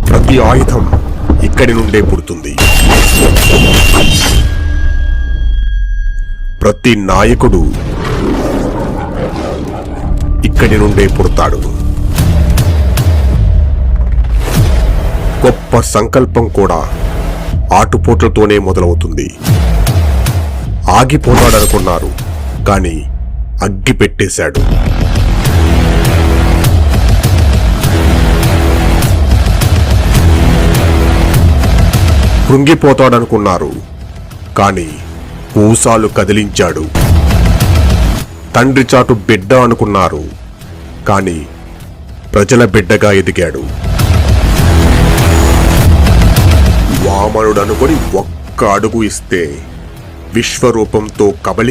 ప్రతి ఆయుధం ఇక్కడి నుండే పుడుతుంది. ప్రతి నాయకుడు ఇక్కడి నుండే పుడతాడు. గొప్ప సంకల్పం కూడా ఆటుపోట్లతోనే మొదలవుతుంది. ఆగిపోతాడనుకున్నారు, కానీ అగ్గి పెట్టేశాడు. కృంగిపోతాడనుకున్నారు, కానీ పూసాలు కదిలించాడు. తండ్రి చాటు బిడ్డ అనుకున్నారు, కానీ ప్రజల బిడ్డగా ఎదిగాడు. వామనుడనుకొని ఒక్క అడుగు ఇస్తే విశ్వరూపంతో కబళి